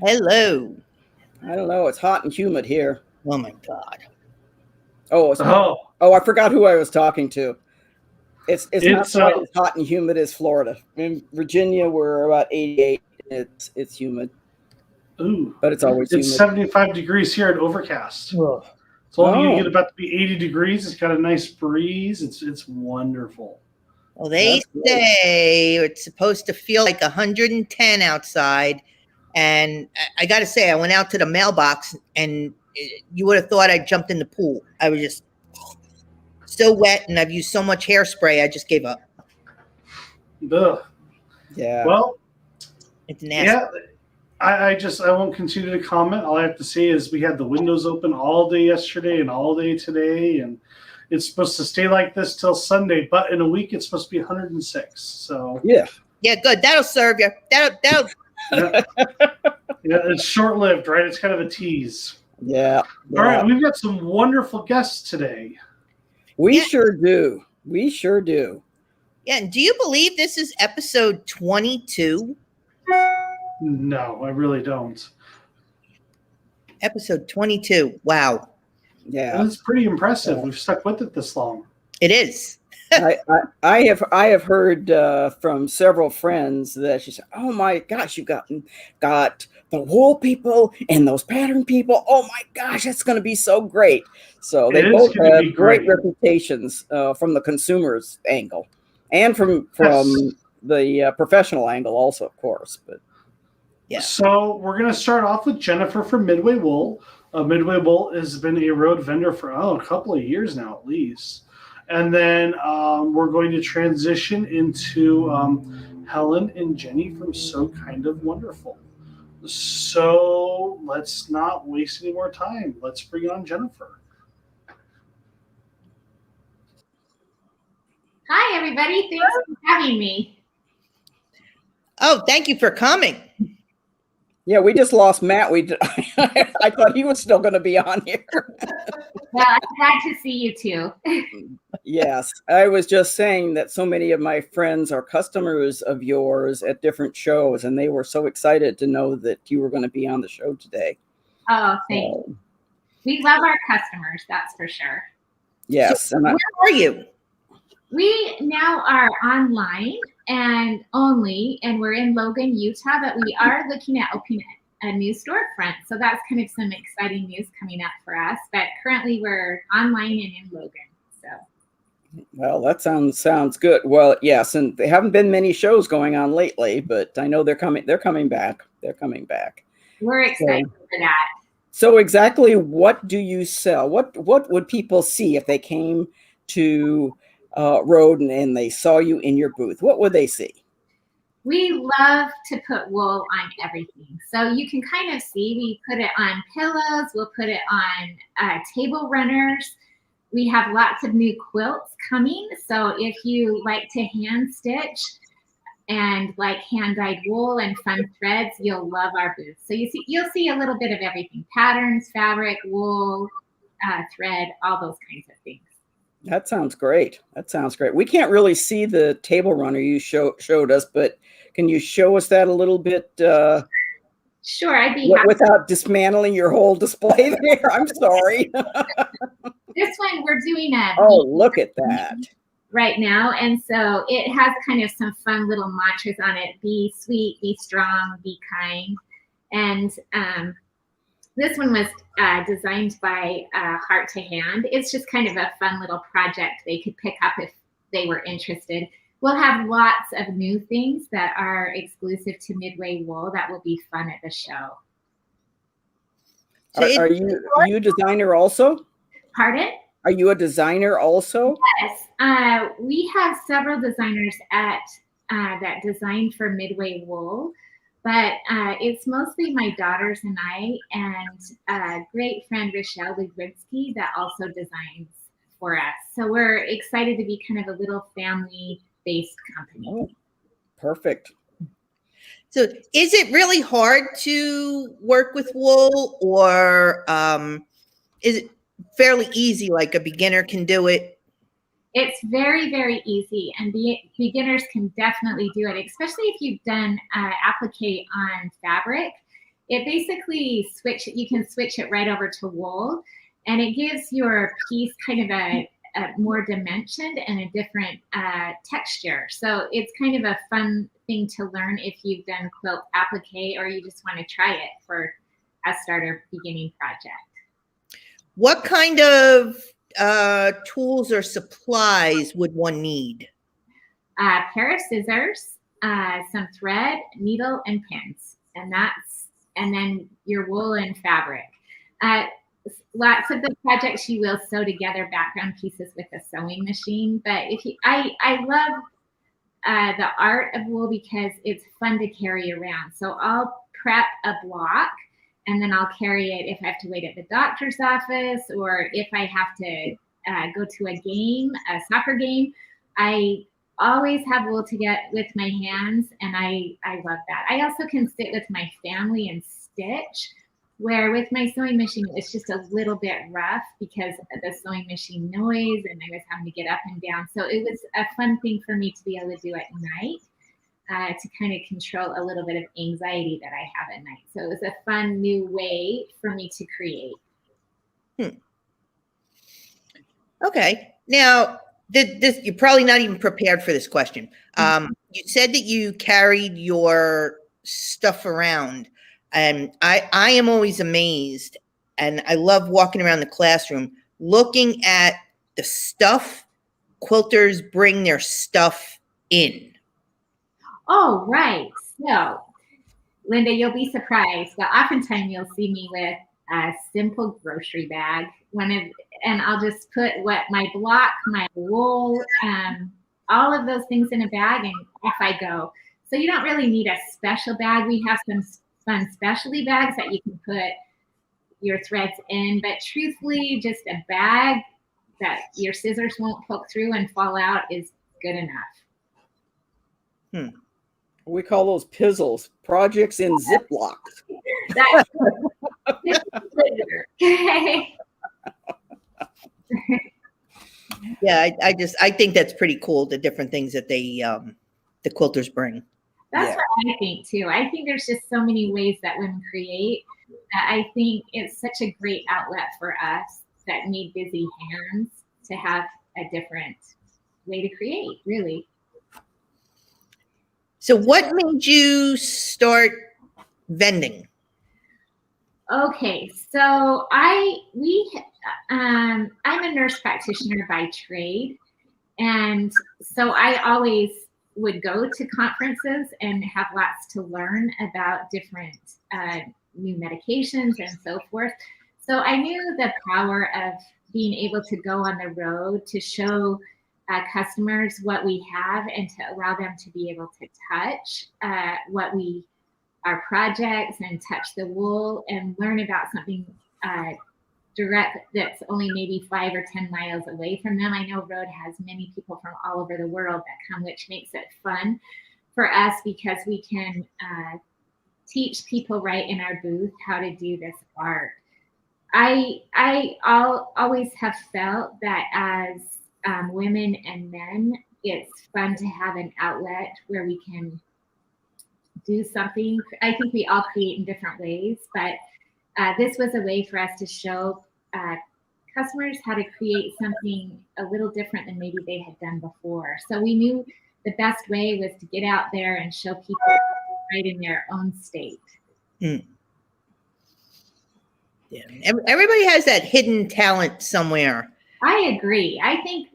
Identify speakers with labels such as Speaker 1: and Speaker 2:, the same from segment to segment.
Speaker 1: Hello.
Speaker 2: I don't know. It's hot and humid here.
Speaker 1: Oh my God.
Speaker 2: Oh,
Speaker 3: Oh,
Speaker 2: I forgot who I was talking to. It's not
Speaker 3: it's
Speaker 2: quite as hot and humid as Florida. In Virginia, we're about 88. It's humid,
Speaker 3: ooh,
Speaker 2: but it's always
Speaker 3: it's
Speaker 2: humid.
Speaker 3: 75 degrees here at Overcast.
Speaker 1: Ugh.
Speaker 3: It's only going to
Speaker 2: Oh,
Speaker 3: get about to be 80 degrees. It's got a nice breeze. It's wonderful.
Speaker 1: Well, they
Speaker 2: that's great.
Speaker 1: say it's supposed to feel like 110 outside. And I got to say, I went out to the mailbox and you would have thought I jumped in the pool. I was just so wet and I've used so much hairspray, I just gave up.
Speaker 3: Ugh.
Speaker 2: Yeah.
Speaker 3: Well,
Speaker 1: It's nasty.
Speaker 3: yeah, I won't continue to comment. All I have to say is we had the windows open all day yesterday and all day today, and it's supposed to stay like this till Sunday. But in a week, it's supposed to be 106. So
Speaker 2: Yeah.
Speaker 1: Yeah, good. That'll serve you. That'll
Speaker 3: yeah, yeah, it's short lived, right? It's kind of a tease.
Speaker 2: Yeah.
Speaker 3: All right, we've got some wonderful guests today.
Speaker 2: We
Speaker 1: Yeah.
Speaker 2: sure do. We sure do.
Speaker 1: Yeah, and do you believe this is episode 22?
Speaker 3: No, I really don't.
Speaker 1: Episode 22. Wow.
Speaker 2: Yeah.
Speaker 3: That's pretty impressive. We've stuck with it this long.
Speaker 1: It is.
Speaker 2: I have heard from several friends that she said, "Oh my gosh, you got the wool people and those pattern people. Oh my gosh, that's going to be so great." So they
Speaker 3: It is
Speaker 2: both
Speaker 3: gonna be
Speaker 2: have great
Speaker 3: great.
Speaker 2: reputations from the consumer's angle, and from the professional angle also, of course. But
Speaker 1: Yeah.
Speaker 3: So we're going to start off with Jennifer from Midway Wool. Midway Wool has been a road vendor for a couple of years now, at least. And then we're going to transition into Helen and Jenny from So Kind of Wonderful. So let's not waste any more time. Let's bring on Jennifer.
Speaker 4: Hi, everybody. Thanks for having me.
Speaker 1: Oh, thank you for coming.
Speaker 2: yeah, we just lost Matt. I thought he was still going to be on here.
Speaker 4: Well, I'm glad to see you too.
Speaker 2: Yes, I was just saying that so many of my friends are customers of yours at different shows, and they were so excited to know that you were going to be on the show today.
Speaker 4: Oh, thanks. We love our customers, that's for sure.
Speaker 2: Yes,
Speaker 1: So where are you?
Speaker 4: We now are online and we're in Logan, Utah, but we are looking at opening a new storefront. So that's kind of some exciting news coming up for us. But currently we're online and in Logan. So
Speaker 2: well, that sounds good. Well, yes, and there haven't been many shows going on lately, but I know they're coming back. They're coming back.
Speaker 4: we're excited for that.
Speaker 2: So exactly what do you sell? What would people see if they came to Road and they saw you in your booth? What would they see?
Speaker 4: We love to put wool on everything. So you can kind of see, we put it on pillows, we'll put it on table runners. We have lots of new quilts coming. So if you like to hand stitch and like hand dyed wool and fun threads, you'll love our booth. So you'll see a little bit of everything: patterns, fabric, wool, thread, all those kinds of things.
Speaker 2: That sounds great. We can't really see the table runner you showed us, but can you show us that a little bit?
Speaker 4: Sure, I'd be happy.
Speaker 2: Without dismantling your whole display there. I'm sorry.
Speaker 4: This one we're doing
Speaker 2: Oh, look at that.
Speaker 4: right now, and so it has kind of some fun little mantras on it: be sweet, be strong, be kind. And this one was designed by Heart to Hand. It's just kind of a fun little project they could pick up if they were interested. We'll have lots of new things that are exclusive to Midway Wool that will be fun at the show.
Speaker 1: So
Speaker 2: Are you a designer also?
Speaker 4: Pardon?
Speaker 2: Are you a designer also?
Speaker 4: Yes. We have several designers at that design for Midway Wool, but it's mostly my daughters and I, and a great friend, Rochelle Legrinsky, that also designs for us. So we're excited to be kind of a little family-based company.
Speaker 2: Oh, perfect.
Speaker 1: So is it really hard to work with wool, or is it fairly easy, like a beginner can do it?
Speaker 4: It's very, very easy, and beginners can definitely do it, especially if you've done applique on fabric. it basically you can switch it right over to wool, and it gives your piece kind of a more dimensioned and a different texture. So it's kind of a fun thing to learn if you've done quilt applique or you just want to try it for a starter beginning project.
Speaker 1: What kind of tools or supplies would one need?
Speaker 4: A pair of scissors, some thread, needle, and pins, and then your wool and fabric. Lots of the projects you will sew together background pieces with a sewing machine, but I love the art of wool because it's fun to carry around. So I'll prep a block, and then I'll carry it if I have to wait at the doctor's office, or if I have to go to a soccer game. I always have wool to get with my hands, and I love that. I also can sit with my family and stitch, where with my sewing machine, it's just a little bit rough because of the sewing machine noise, and I was having to get up and down. So it was a fun thing for me to be able to do at night, to kind of control a little bit of anxiety that I have at night. So it was a fun new way for me to create.
Speaker 1: Okay. Now, you're probably not even prepared for this question. You said that you carried your stuff around. And I am always amazed, and I love walking around the classroom looking at the stuff quilters bring their stuff in.
Speaker 4: Oh, right. So, Linda, you'll be surprised, but oftentimes you'll see me with a simple grocery bag. And I'll just put my block, my wool, all of those things in a bag, and off I go. So you don't really need a special bag. We have some fun specialty bags that you can put your threads in, but truthfully, just a bag that your scissors won't poke through and fall out is good enough.
Speaker 2: We call those pizzles, projects in Ziplocs.
Speaker 4: That's
Speaker 1: Yeah, I think that's pretty cool, the different things that the quilters bring.
Speaker 4: That's what I think too. I think there's just so many ways that women create. I think it's such a great outlet for us that need busy hands to have a different way to create, really.
Speaker 1: So what made you start vending?
Speaker 4: Okay, so I'm a nurse practitioner by trade, and so I always would go to conferences and have lots to learn about different new medications and so forth. So I knew the power of being able to go on the road to show customers what we have and to allow them to be able to touch our projects and touch the wool and learn about something direct that's only maybe 5 or 10 miles away from them. I know Road has many people from all over the world that come, which makes it fun for us because we can teach people right in our booth how to do this art. I'll always have felt that as women and men, it's fun to have an outlet where we can do something. I think we all create in different ways, but this was a way for us to show customers how to create something a little different than maybe they had done before. So we knew the best way was to get out there and show people right in their own state.
Speaker 1: Yeah, everybody has that hidden talent somewhere.
Speaker 4: I agree. I think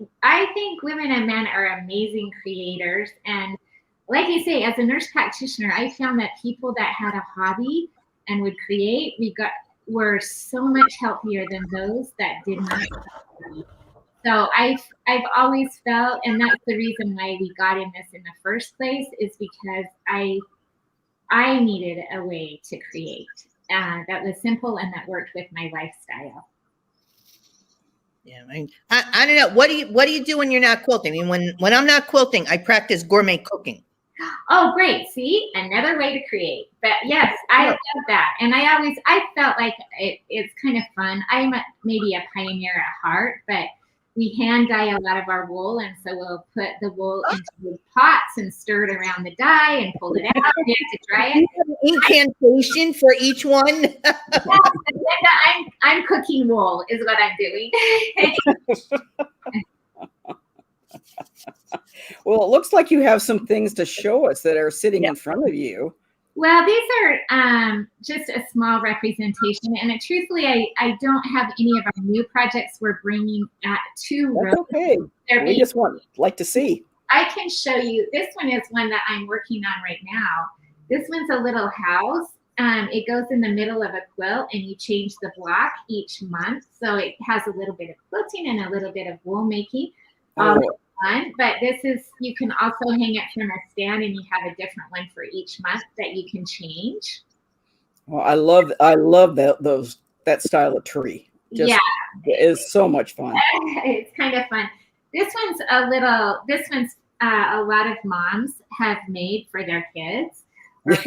Speaker 4: women and men are amazing creators, and like you say, as a nurse practitioner, I found that people that had a hobby and would create, were so much healthier than those that did not. So I've always felt, and that's the reason why we got in this in the first place, is because I needed a way to create that was simple and that worked with my lifestyle.
Speaker 1: Yeah, I don't know. What do you do when you're not quilting? I mean, when I'm not quilting, I practice gourmet cooking.
Speaker 4: Oh, great. See, another way to create. But yes, I love that. And I felt like it's kind of fun. I'm maybe a pioneer at heart, but we hand dye a lot of our wool, and so we'll put the wool into pots and stir it around the dye and pull it out. We have to dry it.
Speaker 1: Incantation for each one.
Speaker 4: I'm cooking wool is what I'm doing.
Speaker 2: Well, it looks like you have some things to show us that are sitting in front of you.
Speaker 4: Well, these are just a small representation, and truthfully, I don't have any of our new projects we're bringing to
Speaker 2: That's okay. We just like to see.
Speaker 4: I can show you. This one is one that I'm working on right now. This one's a little house. It goes in the middle of a quilt, and you change the block each month, so it has a little bit of quilting and a little bit of wool making. Fun, but this is, you can also hang it from a stand, and you have a different one for each month that you can change.
Speaker 2: Well, I love that style of tree. It is so much fun.
Speaker 4: It's kind of fun. This one's a lot of moms have made for their kids. That's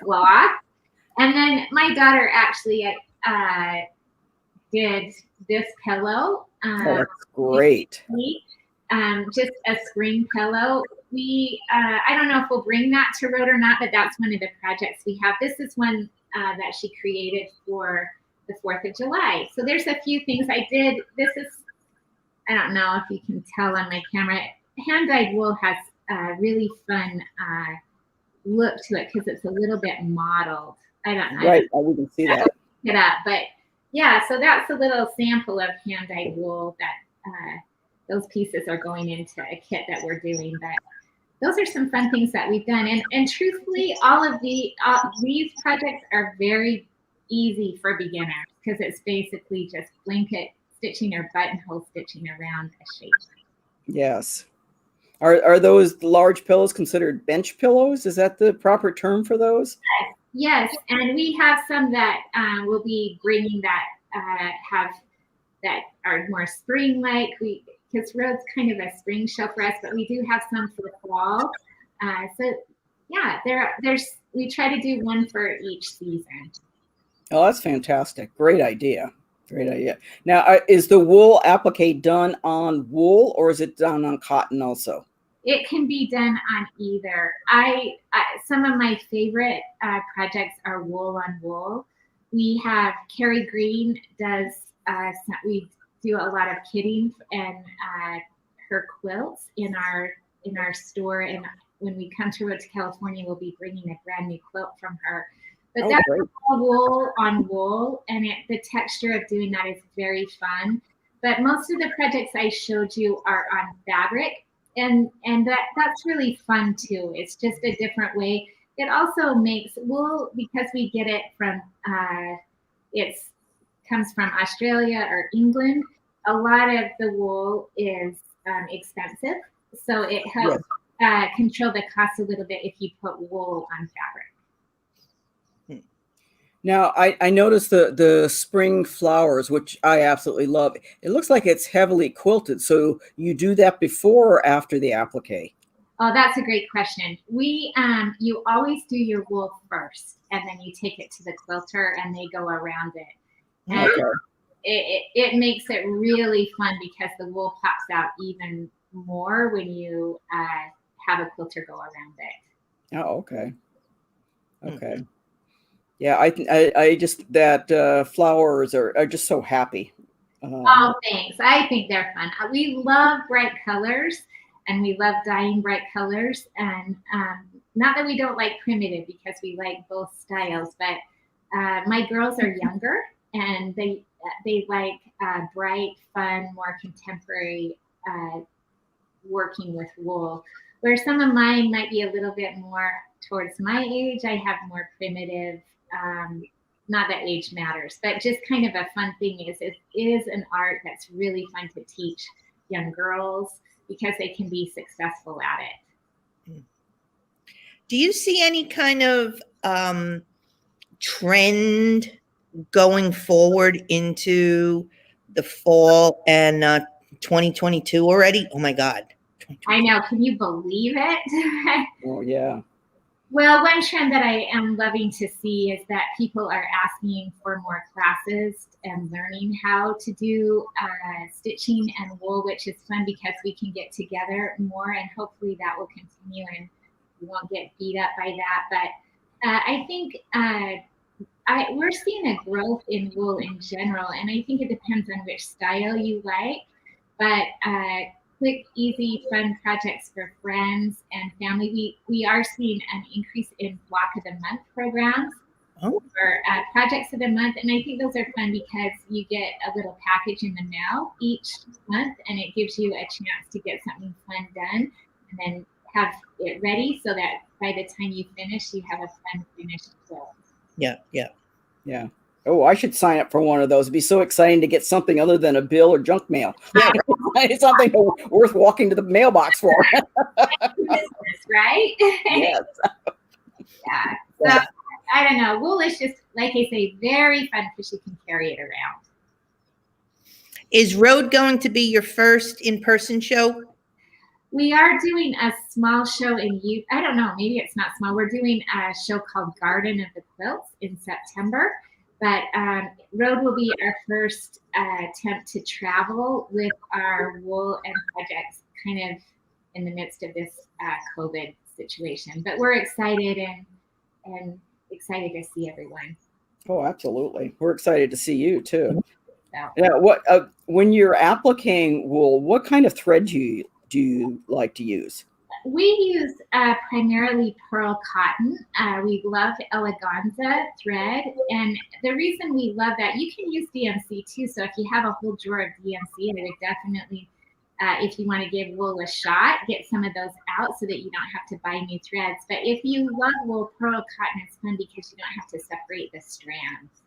Speaker 4: cloth. And then my daughter actually did this pillow.
Speaker 2: That's great.
Speaker 4: Just a spring pillow. I don't know if we'll bring that to Road or not, but that's one of the projects we have. This is one that she created for the 4th of July. So there's a few things I did. This is, I don't know if you can tell on my camera, hand-dyed wool has a really fun look to it because it's a little bit modeled. I don't know.
Speaker 2: Right, we can see that.
Speaker 4: It up, but yeah, so that's a little sample of hand-dyed wool that those pieces are going into a kit that we're doing. But those are some fun things that we've done. And truthfully, all of these projects are very easy for beginners because it's basically just blanket stitching or buttonhole stitching around a shape.
Speaker 2: Yes. Are those large pillows considered bench pillows? Is that the proper term for those?
Speaker 4: Yes, and we have some that we'll be bringing that that are more spring-like. Because Road's kind of a spring show for us, but we do have some for fall. So yeah, we try to do one for each season.
Speaker 2: Oh, that's fantastic! Great idea. Great idea. Now, is the wool applique done on wool or is it done on cotton also?
Speaker 4: It can be done on either. Some of my favorite projects are wool on wool. We have Carrie Green does. We do a lot of kitting and her quilts in our store. And when we come to Road to California, we'll be bringing a brand new quilt from her. But that's all wool on wool, and the texture of doing that is very fun. But most of the projects I showed you are on fabric, and that's really fun too. It's just a different way. It also makes wool, because we get it from comes from Australia or England. A lot of the wool is expensive, so it helps control the cost a little bit if you put wool on fabric.
Speaker 2: Now, I noticed the spring flowers, which I absolutely love. It looks like it's heavily quilted. So you do that before or after the applique?
Speaker 4: Oh, that's a great question. You always do your wool first, and then you take it to the quilter, and they go around it. And it makes it really fun because the wool pops out even more when you have a quilter go around it.
Speaker 2: Oh, okay. Okay. Yeah, I just that flowers are just so happy.
Speaker 4: Oh, thanks. I think they're fun. We love bright colors, and we love dyeing bright colors. And not that we don't like primitive, because we like both styles. But my girls are younger, and they like bright, fun, more contemporary working with wool. Where some of mine might be a little bit more towards my age. I have more primitive. Not that age matters, but just kind of a fun thing is it is an art that's really fun to teach young girls because they can be successful at it.
Speaker 1: Do you see any kind of trend going forward into the fall and 2022 already? Oh my God.
Speaker 4: I know. Can you believe it?
Speaker 2: Oh, yeah.
Speaker 4: Well, one trend that I am loving to see is that people are asking for more classes and learning how to do stitching and wool, which is fun because we can get together more, and hopefully that will continue and we won't get beat up by that. But I think we're seeing a growth in wool in general, and I think it depends on which style you like. But quick, easy, fun projects for friends and family. We are seeing an increase in block of the month programs or projects of the month, and I think those are fun because you get a little package in the mail each month, and it gives you a chance to get something fun done, and then have it ready so that by the time you finish, you have a fun finished quilt.
Speaker 1: Yeah.
Speaker 2: Oh, I should sign up for one of those. It'd be so exciting to get something other than a bill or junk mail.
Speaker 1: Yeah.
Speaker 2: It's something worth walking to the mailbox for.
Speaker 4: Business, right?
Speaker 2: Yes.
Speaker 4: Yeah. So I don't know. Wool is just, like I say, very fun because you can carry it around.
Speaker 1: Is Road going to be your first in-person show?
Speaker 4: We are doing a small show in I don't know, maybe it's not small. We're doing a show called Garden of the Quilts in September. But Road will be our first attempt to travel with our wool and projects kind of in the midst of this COVID situation. But we're excited and excited to see everyone.
Speaker 2: Oh, absolutely. We're excited to see you too.
Speaker 4: So.
Speaker 2: Yeah. When you're appliquing wool, what kind of thread do you like to use?
Speaker 4: We use primarily pearl cotton. We love eleganza thread. And the reason we love that, you can use DMC too. So if you have a whole drawer of DMC, I would definitely, if you want to give wool a shot, get some of those out so that you don't have to buy new threads. But if you love wool, pearl cotton is fun because you don't have to separate the strands.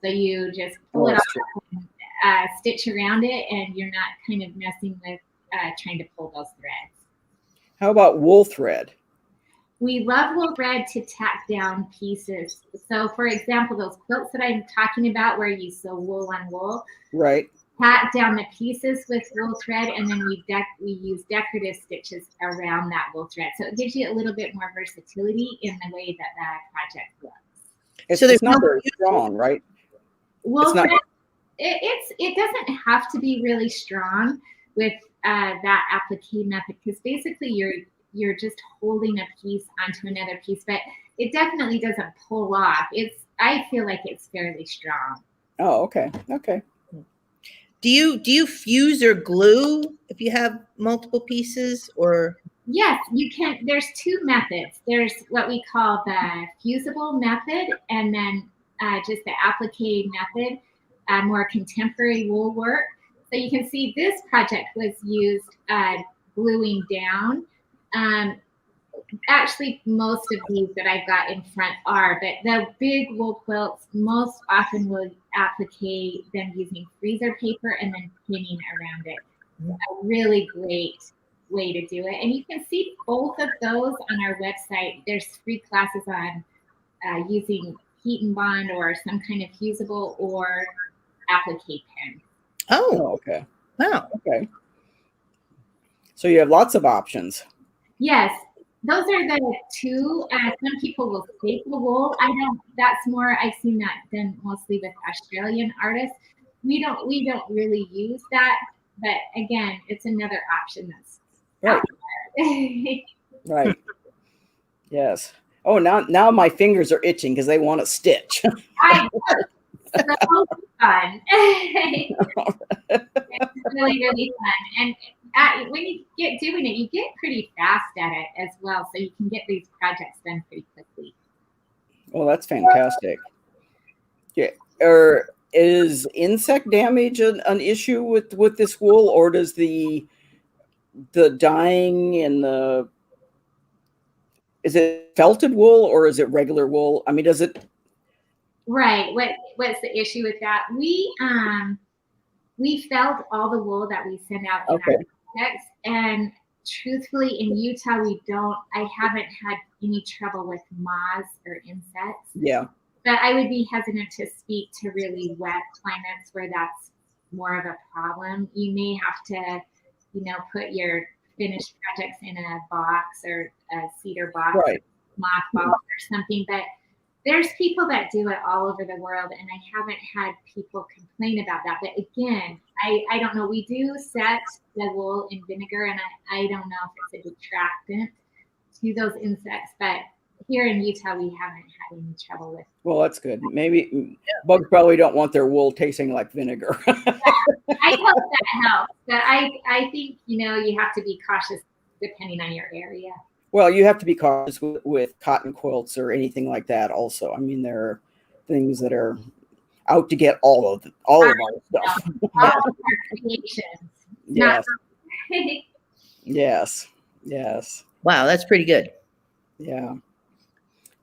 Speaker 4: So you just pull it off and stitch around it, and you're not kind of messing with trying to pull those threads.
Speaker 2: How about wool thread?
Speaker 4: We love wool thread to tack down pieces. So for example, those quilts that I'm talking about where you sew wool on wool.
Speaker 2: Right.
Speaker 4: Tack down the pieces with wool thread, and then we use decorative stitches around that wool thread. So it gives you a little bit more versatility in the way that project looks.
Speaker 2: It's not very strong, right?
Speaker 4: Wool thread, it doesn't have to be really strong with that applique method, because basically you're just holding a piece onto another piece, but it definitely doesn't pull off. I feel like it's fairly strong.
Speaker 2: Oh, okay.
Speaker 1: Do you fuse or glue if you have multiple pieces, or?
Speaker 4: Yes, you can. There's two methods. There's what we call the fusible method, and then just the applique method, more contemporary wool work. So you can see this project was used gluing down. Actually, most of these that I've got in front are, but the big wool quilts most often will applique them using freezer paper and then pinning around it. A really great way to do it. And you can see both of those on our website. There's free classes on using heat and bond or some kind of fusible or applique pen.
Speaker 1: Oh,
Speaker 2: okay.
Speaker 1: Wow.
Speaker 2: Okay. So you have lots of options.
Speaker 4: Yes, those are the two. Some people will staple wool. That's more, I've seen that done mostly with Australian artists. We don't really use that, but again, it's another option that's
Speaker 2: right. Right. Yes. Oh, now my fingers are itching because they want to stitch.
Speaker 4: So fun. It's really, really fun. And when you get doing it, you get pretty fast at it as well. So you can get these projects done pretty quickly.
Speaker 2: Well, that's fantastic. Yeah. Is insect damage an issue with this wool, or does the dyeing and is it felted wool or is it regular wool? I mean, does it?
Speaker 4: Right. What's the issue with that? We felt all the wool that we send out in our projects, and truthfully, in Utah, I haven't had any trouble with moths or insects.
Speaker 2: Yeah.
Speaker 4: But I would be hesitant to speak to really wet climates where that's more of a problem. You may have to, put your finished projects in a box or a cedar box,
Speaker 2: right.
Speaker 4: mothballs or something, but there's people that do it all over the world, and I haven't had people complain about that. But again, I don't know. We do set the wool in vinegar, and I don't know if it's a detractant to those insects, but here in Utah, we haven't had any trouble with.
Speaker 2: Well, that's good. Maybe bugs probably don't want their wool tasting like vinegar.
Speaker 4: Yeah, I hope that helps. But I think, you have to be cautious depending on your area.
Speaker 2: Well, you have to be cautious with cotton quilts or anything like that also. I mean, there are things that are out to get all of our stuff.
Speaker 4: All of our creations.
Speaker 2: Yes. Yes. Yes.
Speaker 1: Wow, that's pretty good.
Speaker 2: Yeah.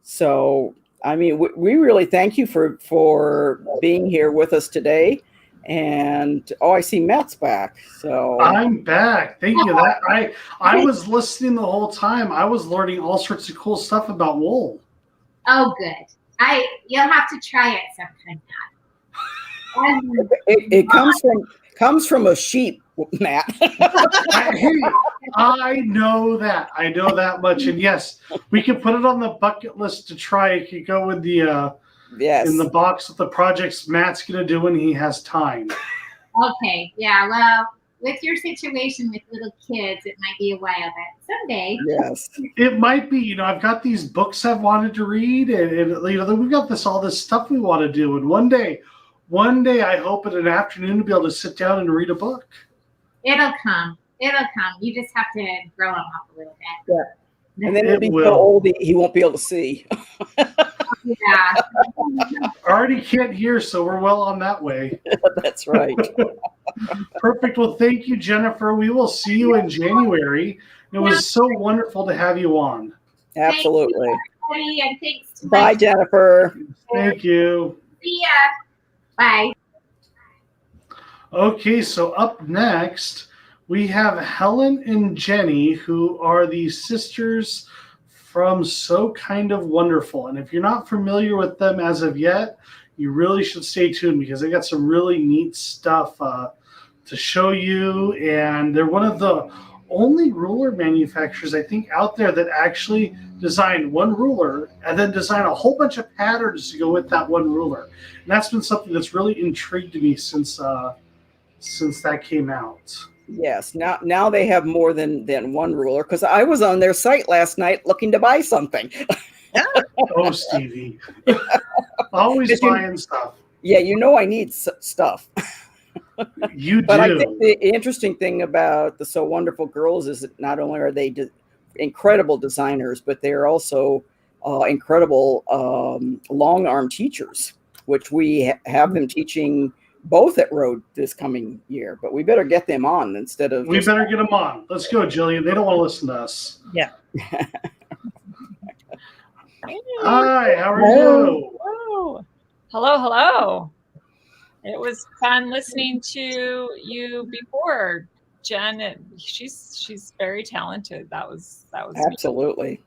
Speaker 2: So, I mean, we really thank you for being here with us today. And I see Matt's back. So
Speaker 3: I'm back. Thank you. I was listening the whole time. I was learning all sorts of cool stuff about wool.
Speaker 4: Oh, good. You'll have to try it sometime, Matt.
Speaker 2: It comes from a sheep, Matt.
Speaker 3: I know that. I know that much. And yes, we can put it on the bucket list to try. It could go with the
Speaker 2: yes,
Speaker 3: in the box with the projects Matt's going to do when he has time.
Speaker 4: Okay. Yeah. Well, with your situation with little kids, it might be a while, but someday.
Speaker 2: Yes.
Speaker 3: It might be. I've got these books I've wanted to read, and we've got all this stuff we want to do. And one day, I hope in an afternoon to be able to sit down and read a book.
Speaker 4: It'll come. You just have to grow them up a little bit.
Speaker 2: Yeah. And then he'll be so old he won't be able to see.
Speaker 4: Yeah.
Speaker 3: Already can't hear, so we're well on that way.
Speaker 2: That's right.
Speaker 3: Perfect. Well, thank you, Jennifer. We will see you in January. It was so wonderful to have you on.
Speaker 2: Absolutely.
Speaker 4: Thank you, and thanks to
Speaker 2: Bye, Jennifer.
Speaker 3: Thank you.
Speaker 4: See ya. Bye.
Speaker 3: Okay, so up next, we have Helen and Jenny, who are the sisters from So Kind of Wonderful. And if you're not familiar with them as of yet, you really should stay tuned because they got some really neat stuff to show you. And they're one of the only ruler manufacturers, I think, out there that actually design one ruler and then design a whole bunch of patterns to go with that one ruler. And that's been something that's really intrigued me since that came out.
Speaker 2: Yes. Now they have more than one ruler because I was on their site last night looking to buy something.
Speaker 3: Oh, Stevie. Always buying stuff.
Speaker 2: Yeah, I need stuff.
Speaker 3: You do.
Speaker 2: But I think the interesting thing about the So Wonderful girls is that not only are they incredible designers, but they're also incredible long arm teachers, which we have them teaching both at Rhode this coming year. But we better get them on instead of.
Speaker 3: We better get them on. Let's go, Jillian. They don't want to listen to us.
Speaker 1: Yeah.
Speaker 3: Hi, how are you?
Speaker 5: Oh, hello. It was fun listening to you before, Jen. She's very talented. That was
Speaker 2: absolutely.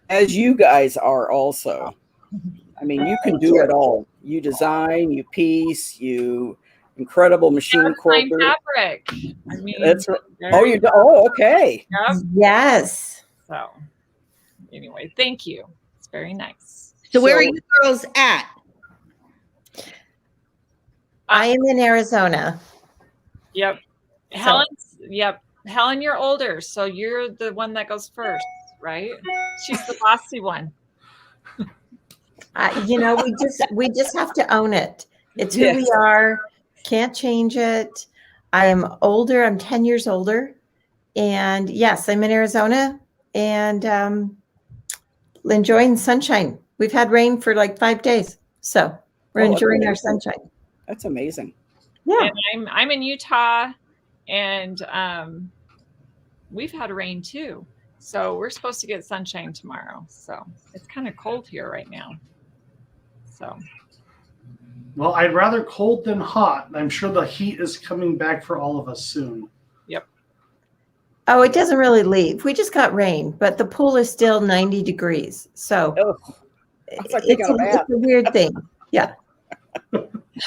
Speaker 2: As you guys are also. I mean, you can do it all. You design, you piece, you incredible machine quilter.
Speaker 5: Fabric. I mean,
Speaker 2: that's right. Oh, okay.
Speaker 5: Yep.
Speaker 6: Yes.
Speaker 5: So, anyway, thank you. It's very nice.
Speaker 1: So where are you girls at?
Speaker 6: I am in Arizona.
Speaker 5: Yep. Helen, you're older, so you're the one that goes first, right? She's the bossy one.
Speaker 6: We just have to own it. It's who we are. Can't change it. I am older. I'm 10 years older. And yes, I'm in Arizona and enjoying sunshine. We've had rain for like 5 days. So we're enjoying our sunshine.
Speaker 2: That's amazing.
Speaker 6: Yeah.
Speaker 5: And I'm in Utah and we've had rain too. So we're supposed to get sunshine tomorrow. So it's kind of cold here right now. So,
Speaker 3: well, I'd rather cold than hot. I'm sure the heat is coming back for all of us soon.
Speaker 5: Yep.
Speaker 6: Oh, it doesn't really leave. We just got rain, but the pool is still 90 degrees. So it's a weird thing. Yeah.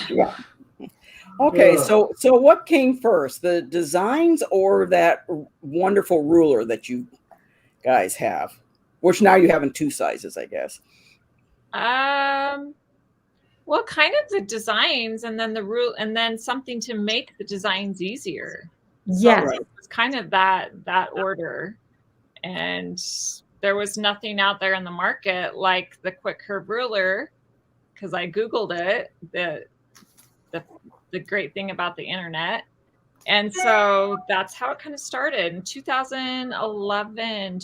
Speaker 2: Yeah. Okay. So what came first, the designs or that wonderful ruler that you guys have? Which now you have in 2 sizes, I guess.
Speaker 5: Well, kind of the designs, and then the rule, and then something to make the designs easier.
Speaker 6: Yes.
Speaker 5: So it's kind of that order. And there was nothing out there in the market like the quick curve ruler, because I Googled it, the great thing about the internet. And so that's how it kind of started in 2010,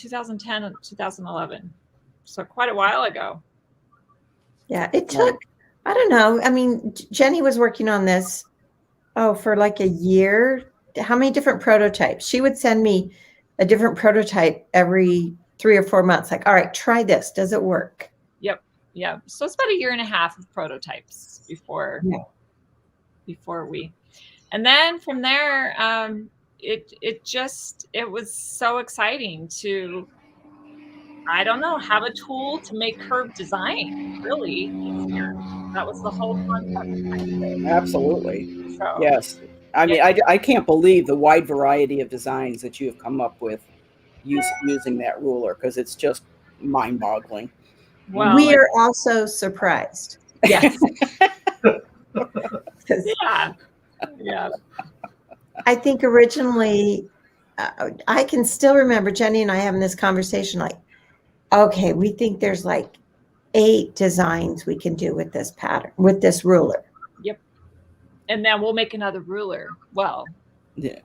Speaker 5: 2011. So quite a while ago.
Speaker 6: Yeah, it took, I don't know. I mean, Jenny was working on this, for like a year. How many different prototypes? She would send me a different prototype every 3 or 4 months. Like, all right, try this. Does it work?
Speaker 5: Yep. Yeah. So it's about a year and a half of prototypes before we, and then from there, it was so exciting to, I don't know, have a tool to make curved design really easier. That was the whole concept.
Speaker 2: Absolutely.
Speaker 5: So,
Speaker 2: Yes. I mean, I can't believe the wide variety of designs that you have come up with using that ruler, because it's just mind-boggling.
Speaker 5: well,
Speaker 6: We are also surprised. Yes.
Speaker 5: yeah.
Speaker 6: I think originally, I can still remember Jenny and I having this conversation like, okay, we think there's like 8 designs we can do with this pattern, with this ruler.
Speaker 5: Yep. And then we'll make another ruler. Well,
Speaker 2: Yeah.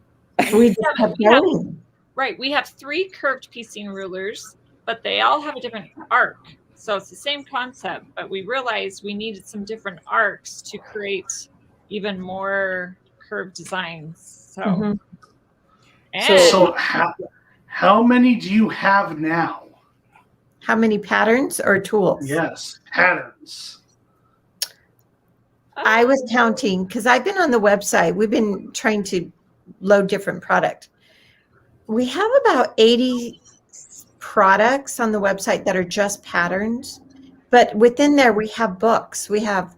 Speaker 6: We just kept going.
Speaker 5: Right. We have 3 curved piecing rulers, but they all have a different arc. So it's the same concept, but we realized we needed some different arcs to create even more curved designs. So,
Speaker 6: Mhm.
Speaker 5: and
Speaker 3: So how many do you have now?
Speaker 6: How many patterns or tools?
Speaker 3: Yes, patterns.
Speaker 6: I was counting because I've been on the website. We've been trying to load different product. We have about 80 products on the website that are just patterns, but within there we have books. We have,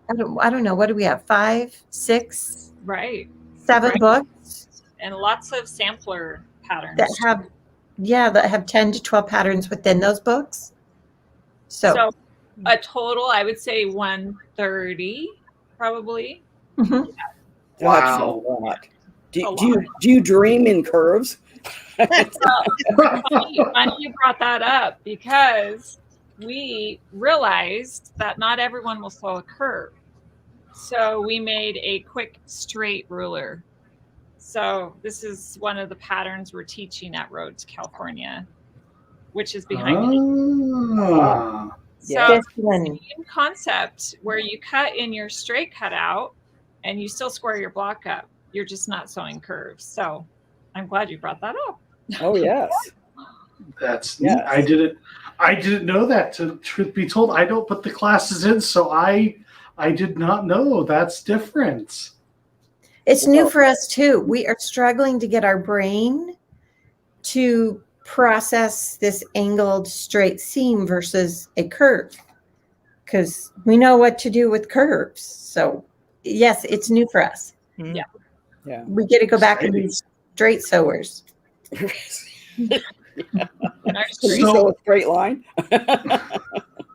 Speaker 6: I don't know, what do we have? 5, 6,
Speaker 5: right.
Speaker 6: 7
Speaker 5: Right.
Speaker 6: books
Speaker 5: And lots of sampler patterns
Speaker 6: that have 10 to 12 patterns within those books. So
Speaker 5: a total, I would say 130 probably.
Speaker 6: mhm.
Speaker 2: That's a lot. Do you dream in curves?
Speaker 5: Funny you brought that up, because we realized that not everyone will sew a curve. So we made a quick straight ruler. So this is one of the patterns we're teaching at Rhodes, California, which is behind me.
Speaker 3: Ah,
Speaker 5: So
Speaker 6: This one.
Speaker 5: same concept where you cut in your straight cutout and you still square your block up. You're just not sewing curves. So I'm glad you brought that up.
Speaker 2: Oh, yes.
Speaker 3: that's
Speaker 2: Yes.
Speaker 3: neat. I didn't know that. Truth be told, I don't put the classes in, so I did not know. That's different.
Speaker 6: It's new for us too. We are struggling to get our brain to process this angled straight seam versus a curve, because we know what to do with curves. So yes, it's new for us.
Speaker 5: Yeah.
Speaker 2: Yeah.
Speaker 6: We get to go back and be straight sewers.
Speaker 2: So you sew a straight line?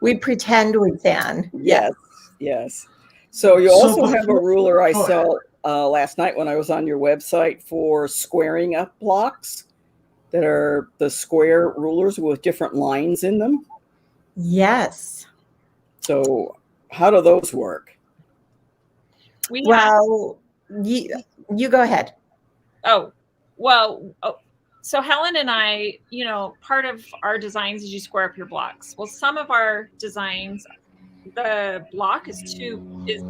Speaker 6: We pretend we can.
Speaker 2: Yes. Yes. So you also have a
Speaker 3: before-
Speaker 2: ruler I
Speaker 3: go
Speaker 2: saw last night when I was on your website for squaring up blocks that are the square rulers with different lines in them.
Speaker 6: Yes.
Speaker 2: So how do those work?
Speaker 6: Well, you go ahead.
Speaker 5: So Helen and I, part of our designs is you square up your blocks. Well, some of our designs, the block is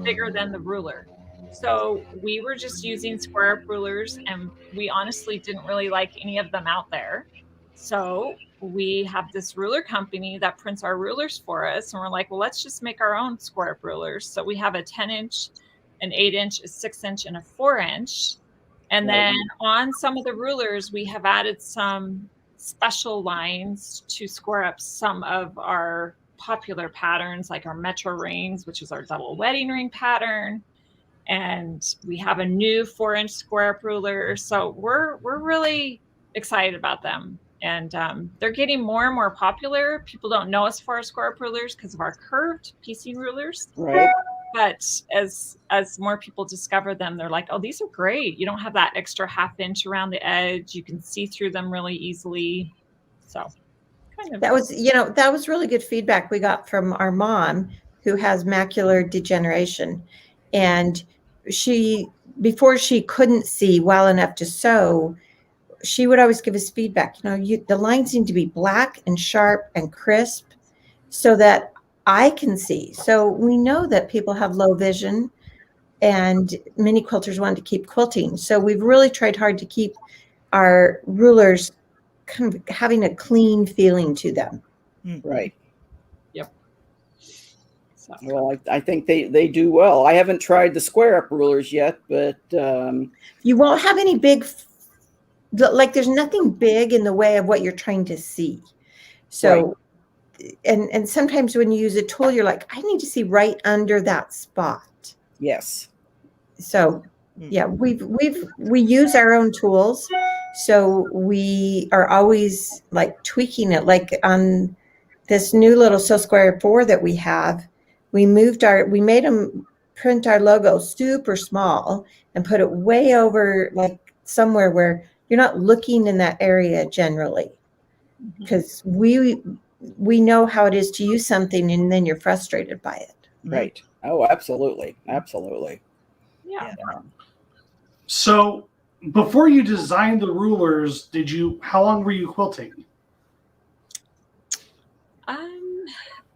Speaker 5: bigger than the ruler. So we were just using square up rulers, and we honestly didn't really like any of them out there. So we have this ruler company that prints our rulers for us, and we're like, well, let's just make our own square up rulers. So we have a 10-inch, an 8-inch, a 6-inch, and a 4-inch. And then on some of the rulers, we have added some special lines to square up some of our popular patterns, like our Metro rings, which is our double wedding ring pattern. And we have a new 4-inch square up ruler. So we're really excited about them. And they're getting more and more popular. People don't know us for our square up rulers because of our curved piecing rulers.
Speaker 2: Right.
Speaker 5: But as more people discover them, they're like, oh, these are great. You don't have that extra half inch around the edge. You can see through them really easily. So kind of.
Speaker 6: That was really good feedback we got from our mom, who has macular degeneration. And before she couldn't see well enough to sew, she would always give us feedback. The lines need to be black and sharp and crisp so that I can see. So we know that people have low vision, and many quilters want to keep quilting. So we've really tried hard to keep our rulers kind of having a clean feeling to them.
Speaker 2: Right.
Speaker 5: Yep. So.
Speaker 2: Well, I think they do well. I haven't tried the square up rulers yet, but
Speaker 6: you won't have any big, like there's nothing big in the way of what you're trying to see. So, right. and sometimes when you use a tool, you're like, I need to see right under that spot.
Speaker 2: Yes.
Speaker 6: So yeah, we use our own tools. So we are always like tweaking it. Like on this new little Sew Square 4 that we have, we made them print our logo super small and put it way over, like somewhere where you're not looking in that area generally, because we know how it is to use something and then you're frustrated by it.
Speaker 2: Right. Oh, absolutely. Absolutely.
Speaker 5: Yeah.
Speaker 3: So before you designed the rulers, how long were you quilting?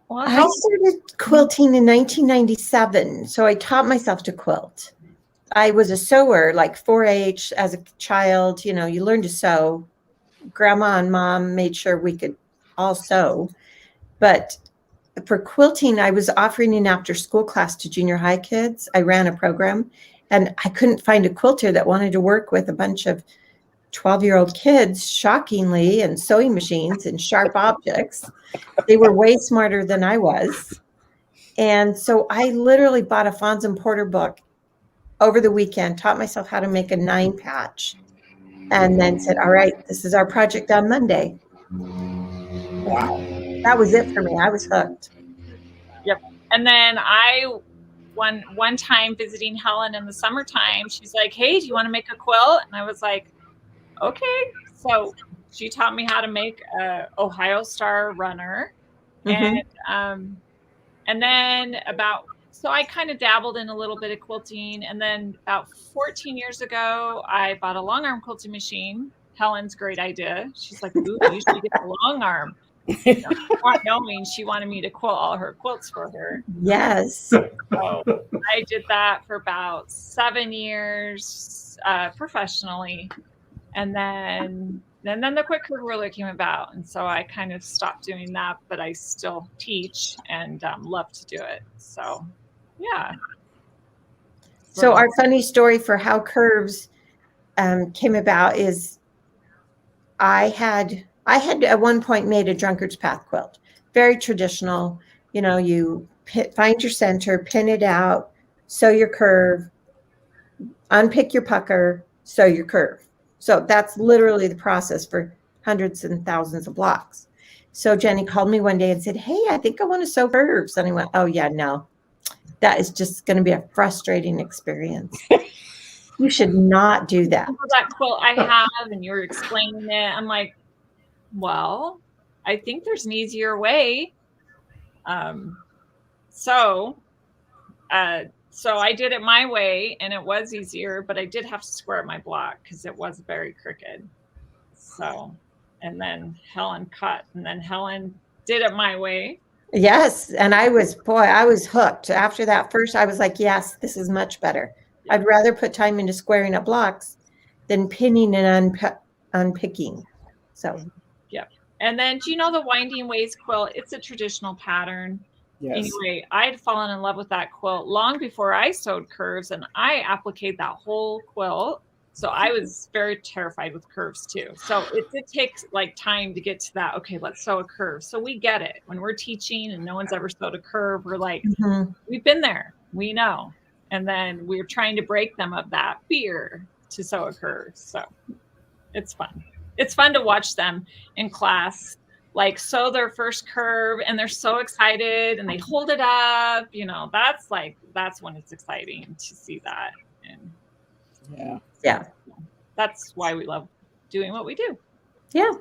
Speaker 5: Well,
Speaker 6: I started quilting in 1997, so I taught myself to quilt. I was a sewer, like 4-H as a child. You learn to sew. Grandma and Mom made sure we could all sew. But for quilting, I was offering an after-school class to junior high kids. I ran a program, and I couldn't find a quilter that wanted to work with a bunch of 12-year-old kids, shockingly, and sewing machines and sharp objects. They were way smarter than I was. And so I literally bought a Fons and Porter book over the weekend, taught myself how to make a 9-patch, and then said, all right, this is our project on Monday. Wow. That was it for me. I was hooked.
Speaker 5: Yep. And then one time visiting Helen in the summertime, she's like, hey, do you want to make a quilt? And I was like, okay. So she taught me how to make a Ohio Star runner. And then so I kind of dabbled in a little bit of quilting. And then about 14 years ago, I bought a long arm quilting machine. Helen's great idea. She's like, ooh, you should get the long arm. Not knowing she wanted me to quilt all her quilts for her.
Speaker 6: Yes.
Speaker 5: So I did that for about 7 years professionally. And then the quick curve ruler came about. And so I kind of stopped doing that, but I still teach and love to do it. So, yeah.
Speaker 6: So our funny story for how curves came about is I had at one point made a drunkard's path quilt, very traditional. You find your center, pin it out, sew your curve, unpick your pucker, sew your curve. So that's literally the process for hundreds and thousands of blocks. So Jenny called me one day and said, hey, I think I want to sew curves. And I went, oh yeah, no, that is just going to be a frustrating experience. You should not do that.
Speaker 5: That quilt I have, and you were explaining it. I'm like, well, I think there's an easier way. So I did it my way, and it was easier, but I did have to square my block because it was very crooked. So, and then Helen cut, and then Helen did it my way.
Speaker 6: Yes. And I was hooked. After that first, I was like, yes, this is much better. I'd rather put time into squaring up blocks than pinning and unpicking. So,
Speaker 5: yep. And then, do you know the Winding Ways quilt? It's a traditional pattern.
Speaker 2: Yes.
Speaker 5: Anyway, I had fallen in love with that quilt long before I sewed curves, and I appliqued that whole quilt. So I was very terrified with curves too. So it takes like time to get to that. Okay, let's sew a curve. So we get it. When we're teaching and no one's ever sewed a curve, we're like, we've been there. We know. And then we're trying to break them of that fear to sew a curve. So it's fun. it's fun to watch them in class, like sew their first curve, and they're so excited and they hold it up. That's when it's exciting to see that. And
Speaker 2: Yeah.
Speaker 5: that's why we love doing what we do.
Speaker 6: Yeah.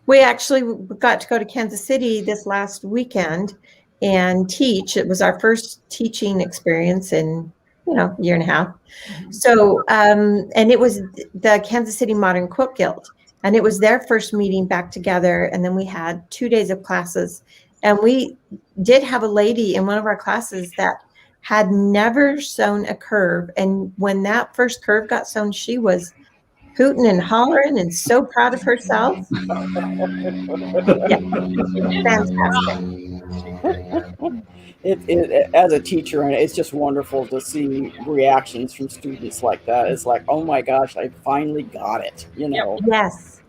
Speaker 6: We actually got to go to Kansas City this last weekend and teach. It was our first teaching experience in, a year and a half. So, and it was the Kansas City Modern Quilt Guild, and it was their first meeting back together. And then we had 2 days of classes, and we did have a lady in one of our classes that had never sewn a curve. And when that first curve got sewn, she was hooting and hollering and so proud of herself. Yeah, fantastic.
Speaker 2: As a teacher, and it's just wonderful to see reactions from students like that. It's like, oh my gosh, I finally got it,
Speaker 6: Yes.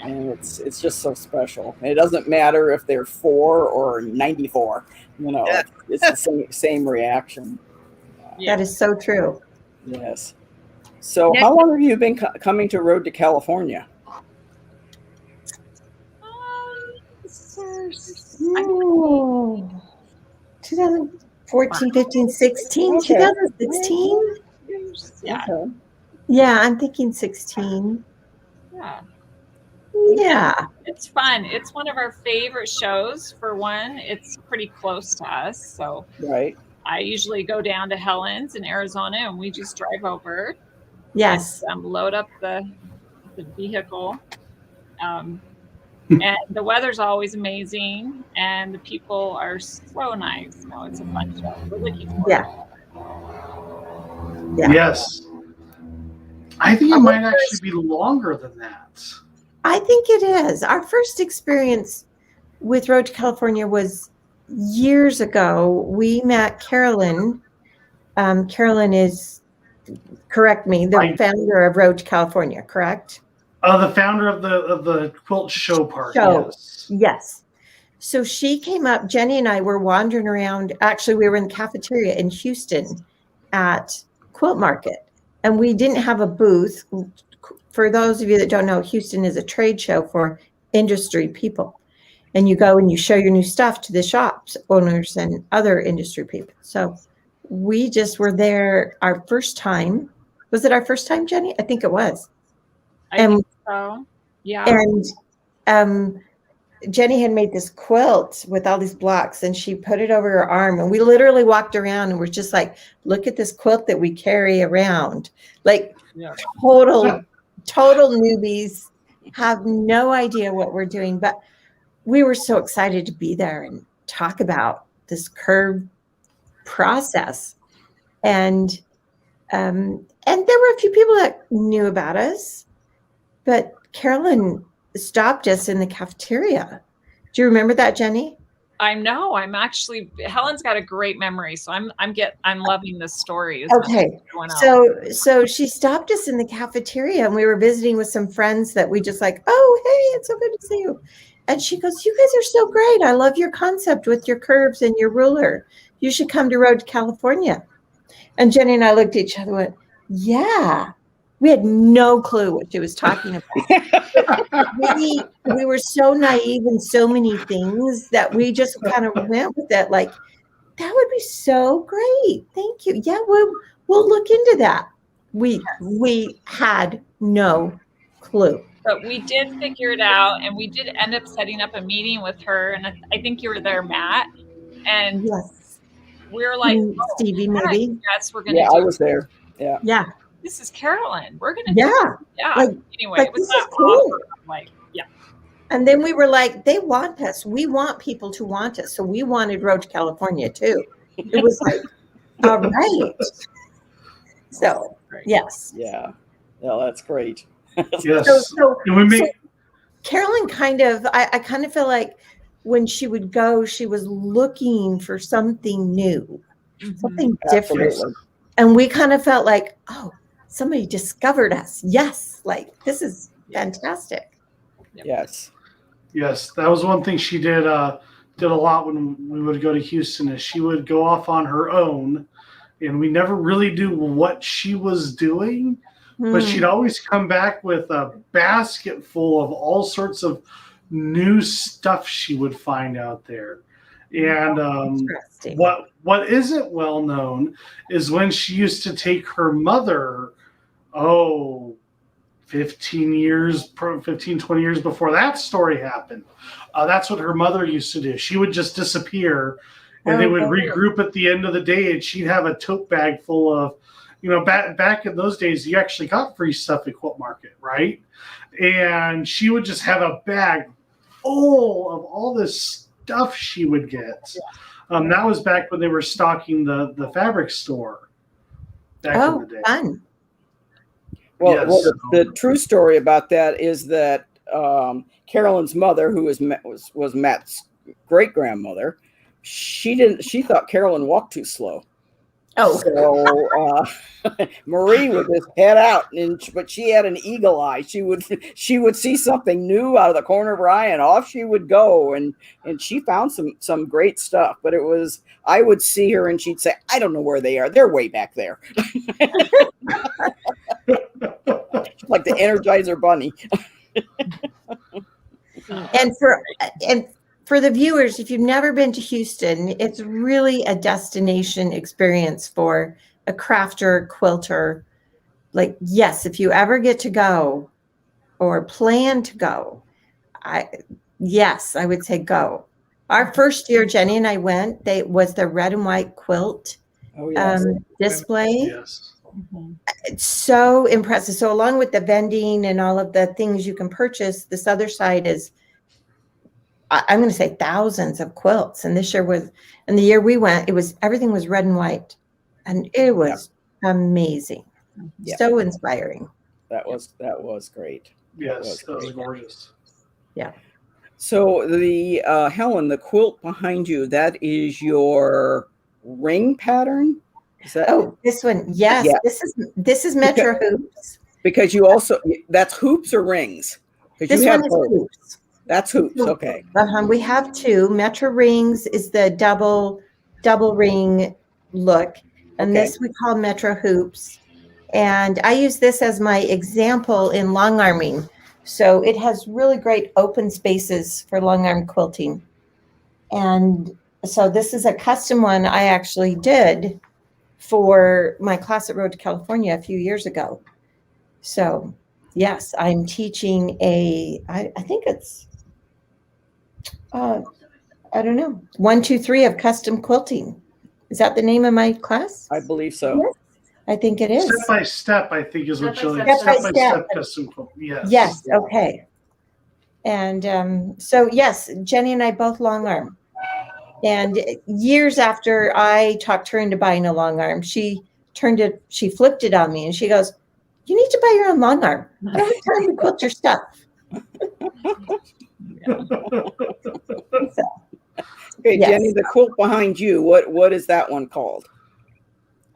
Speaker 2: And it's just so special. And it doesn't matter if they're 4 or 94, it's the same reaction.
Speaker 6: That is so true.
Speaker 2: Yes. So how long have you been coming to Road to California?
Speaker 6: 2014, 15, 16,
Speaker 2: Okay.
Speaker 6: 2016.
Speaker 5: Yeah.
Speaker 2: Okay.
Speaker 6: Yeah, I'm thinking 16.
Speaker 5: Yeah.
Speaker 6: Yeah.
Speaker 5: It's fun. It's one of our favorite shows. For one, it's pretty close to us. So
Speaker 2: Right.
Speaker 5: I usually go down to Helen's in Arizona, and we just drive over.
Speaker 6: Yes.
Speaker 5: And, load up the vehicle. And the weather's always amazing, and the people are so nice. It's a fun show. We're looking forward to it.
Speaker 6: Yeah.
Speaker 3: Yes. I think it might actually be longer than that.
Speaker 6: I think it is. Our first experience with Road to California was years ago. We met Carolyn. Carolyn is, correct me, the founder of Road to California, correct?
Speaker 3: The founder of the quilt show part. Yes.
Speaker 6: Yes. So she came up. Jenny and I were wandering around. Actually, we were in the cafeteria in Houston at Quilt Market, and we didn't have a booth. For those of you that don't know, Houston is a trade show for industry people, and you go and you show your new stuff to the shops owners and other industry people. So we just were there our first time. Was it our first time, Jenny? I think it was.
Speaker 5: I think so. Yeah.
Speaker 6: And Jenny had made this quilt with all these blocks, and she put it over her arm, and we literally walked around and we're just like, look at this quilt that we carry around. Like total newbies, have no idea what we're doing, but we were so excited to be there and talk about this curve process. And there were a few people that knew about us, but Carolyn stopped us in the cafeteria. Do you remember that, Jenny?
Speaker 5: I know. Helen's got a great memory, so I'm loving this story.
Speaker 6: Okay. So she stopped us in the cafeteria, and we were visiting with some friends that we just like, oh, hey, it's so good to see you. And she goes, you guys are so great. I love your concept with your curves and your ruler. You should come to Road to California. And Jenny and I looked at each other and went, yeah. We had no clue what she was talking about. we were so naive in so many things that we just kind of went with it. Like, that would be so great. Thank you. Yeah, we'll look into that. We had no clue.
Speaker 5: But we did figure it out, and we did end up setting up a meeting with her. And I think you were there, Matt. And
Speaker 6: yes,
Speaker 5: we were like,
Speaker 6: Stevie, maybe.
Speaker 5: Yes, we're going to.
Speaker 2: Yeah, I was there. Yeah.
Speaker 6: Yeah.
Speaker 5: This is Carolyn. We're going to.
Speaker 6: Yeah.
Speaker 5: Anyway, it was
Speaker 6: this is cool.
Speaker 5: Like, yeah.
Speaker 6: And then we were like, they want us. We want people to want us. So we wanted Road to California too. It was like, all right. So, yes.
Speaker 2: Yeah. No, that's great.
Speaker 3: Yes.
Speaker 6: So
Speaker 3: so
Speaker 6: Carolyn I kind of feel like when she would go, she was looking for something new, something different.
Speaker 2: Absolutely.
Speaker 6: And we kind of felt like, oh, somebody discovered us. Yes. Like, this is fantastic.
Speaker 2: Yes.
Speaker 3: Yes. That was one thing she did a lot when we would go to Houston, is she would go off on her own, and we never really knew what she was doing, but she'd always come back with a basket full of all sorts of new stuff she would find out there. And
Speaker 6: Interesting.
Speaker 3: what isn't well known is when she used to take her mother, 20 years before that story happened. That's what her mother used to do. She would just disappear, and they would regroup at the end of the day, and she'd have a tote bag full of, back in those days, you actually got free stuff at Quilt Market, right? And she would just have a bag full of all this stuff she would get. That was back when they were stocking the fabric store back in the day.
Speaker 6: Fun.
Speaker 2: Well, the true story about that is that Carolyn's mother, who was Matt's great grandmother, she thought Carolyn walked too slow. So Marie would just head out, but she had an eagle eye. She would see something new out of the corner of her eye, and off she would go. And she found some great stuff. But I would see her, and she'd say, "I don't know where they are. They're way back there." Like the Energizer Bunny.
Speaker 6: And for the viewers, if you've never been to Houston, it's really a destination experience for a crafter, quilter. Like, yes, if you ever get to go or plan to go, I would say go. Our first year, Jenny and I went, was the red and white quilt display.
Speaker 3: Yes.
Speaker 6: It's so impressive. So along with the vending and all of the things you can purchase, this other side is, I'm going to say, thousands of quilts. And this year and the year we went, everything was red and white, and it was amazing.
Speaker 2: Yeah.
Speaker 6: So inspiring.
Speaker 2: That was great.
Speaker 3: Yes, that was gorgeous.
Speaker 6: Yeah.
Speaker 2: So the Helen, the quilt behind you, that is your ring pattern? Is that
Speaker 6: this one? Yes. Yeah. This is Metro Hoops.
Speaker 2: Because you also, that's hoops or rings?
Speaker 6: This one is hoops.
Speaker 2: That's hoops. Okay.
Speaker 6: We have two. Metro Rings is the double ring look, and this we call Metro Hoops. And I use this as my example in long arming. So it has really great open spaces for long arm quilting. And so this is a custom one I actually did for my class at Road to California a few years ago. So yes, I'm teaching I think it's, I don't know, 1, 2, 3 of custom quilting. Is that the name of my class?
Speaker 2: I believe so.
Speaker 6: Yes, I think it is.
Speaker 3: Step by step, I think is what Jillian.
Speaker 6: Step by step
Speaker 3: custom quilt. Yes.
Speaker 6: Yes. Okay. And so yes, Jenny and I both long arm. And years after I talked her into buying a long arm, she flipped it on me and she goes, "You need to buy your own long arm. I don't have time to quilt your stuff."
Speaker 2: Okay, yes. Jenny, the quilt behind you, what is that one called?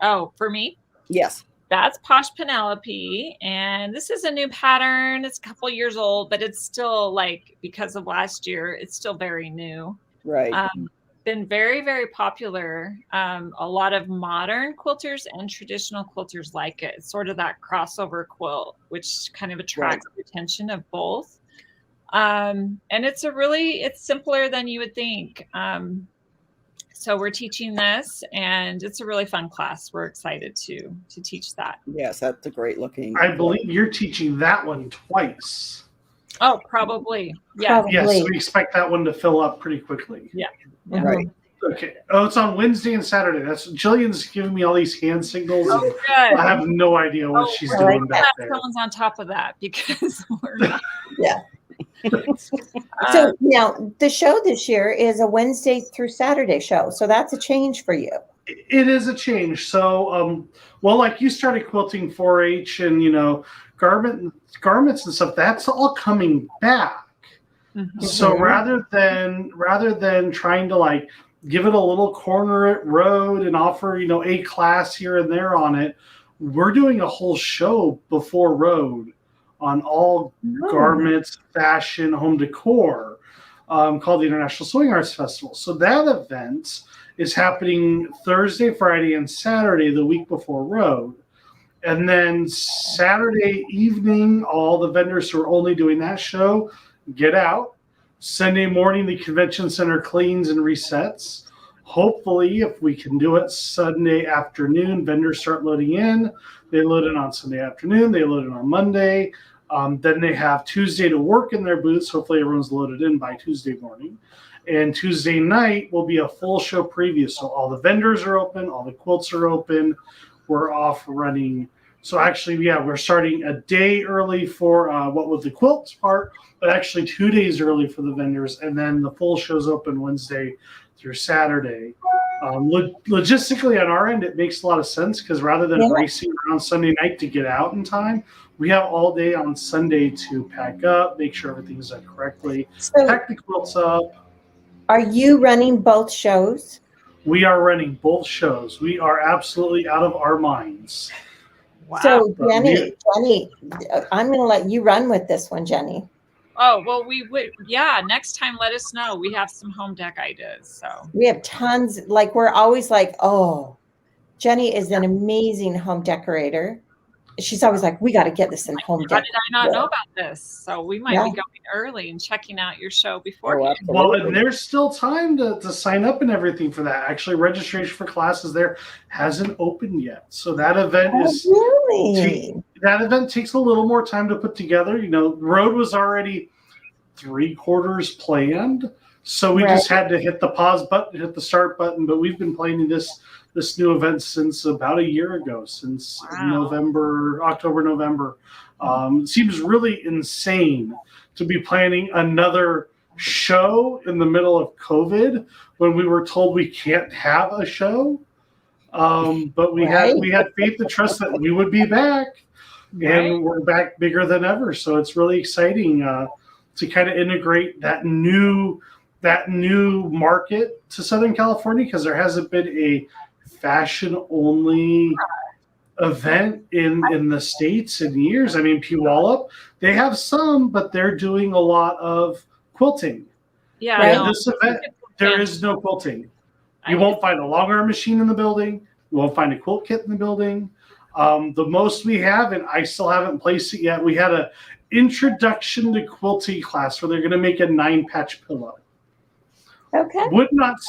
Speaker 5: Oh, for me?
Speaker 2: Yes.
Speaker 5: That's Posh Penelope, and this is a new pattern. It's a couple years old, but it's still, like, because of last year, it's still very new.
Speaker 2: Right.
Speaker 5: Been very, very popular. A lot of modern quilters and traditional quilters like it. It's sort of that crossover quilt, which kind of attracts the attention of both. And it's simpler than you would think. So we're teaching this, and it's a really fun class. We're excited to teach that.
Speaker 2: Yes, that's a great looking.
Speaker 3: I believe you're teaching that one twice.
Speaker 5: Oh, probably. Yeah.
Speaker 6: Probably.
Speaker 3: Yes, we expect that one to fill up pretty quickly.
Speaker 5: Yeah.
Speaker 2: Right.
Speaker 3: Okay. Oh, it's on Wednesday and Saturday. That's Jillian's giving me all these hand signals.
Speaker 5: Oh, good.
Speaker 3: I have no idea what she's doing back there.
Speaker 5: Someone's on top of that because we're not.
Speaker 6: Yeah. So now the show this year is a Wednesday through Saturday show. So that's a change for you.
Speaker 3: It is a change. So, like you started quilting 4-H and, garments and stuff, that's all coming back. Mm-hmm. So rather than trying to give it a little corner at Road and offer, a class here and there on it, we're doing a whole show before Road on all garments, fashion, home decor, called the International Sewing Arts Festival. So that event is happening Thursday, Friday, and Saturday, the week before Road. And then Saturday evening, all the vendors who are only doing that show get out. Sunday morning, the convention center cleans and resets. Hopefully, if we can do it Sunday afternoon, vendors start loading in. They load in on Sunday afternoon. They load in on Monday. Then they have Tuesday to work in their booths. Hopefully, everyone's loaded in by Tuesday morning. And Tuesday night will be a full show preview. So all the vendors are open. All the quilts are open. We're off running. So actually, yeah, we're starting a day early for what was the quilts part, but actually 2 days early for the vendors. And then the full show's open Wednesday through Saturday. Logistically, on our end, it makes a lot of sense because rather than racing around Sunday night to get out in time, we have all day on Sunday to pack up, make sure everything's done correctly, pack the quilts up.
Speaker 6: Are you running both shows?
Speaker 3: We are running both shows. We are absolutely out of our minds.
Speaker 5: Wow.
Speaker 6: So Jenny, I'm going to let you run with this one, Jenny.
Speaker 5: Oh, well, we would. Yeah. Next time, let us know. We have some home deck ideas. So
Speaker 6: We have tons. Like, we're always like, oh, Jenny is an amazing home decorator. She's always like, we got to get this in home
Speaker 5: how
Speaker 6: deck.
Speaker 5: did I not know about this? So we might be going early and checking out your show beforehand.
Speaker 3: Well, and there's still time to sign up and everything for that. Actually, registration for classes there hasn't opened yet. So that event that event takes a little more time to put together. You know, Road was already 3/4 planned. So we just had to hit the pause button, hit the start button. But we've been planning this new event since about a year ago, since October, November. It seems really insane to be planning another show in the middle of COVID when we were told we can't have a show. But we had faith and trust that we would be back, and we're back bigger than ever. So it's really exciting to kind of integrate that new market to Southern California, because there hasn't been a fashion only event in the States in years. I mean, Puyallup, they have some, but they're doing a lot of quilting.
Speaker 5: Yeah.
Speaker 3: In this event, there is no quilting. You won't find a long arm machine in the building. You won't find a quilt kit in the building. The most we have, and I still haven't placed it yet, we had a introduction to quilting class where they're going to make a 9-patch pillow.
Speaker 6: Okay.
Speaker 3: Would not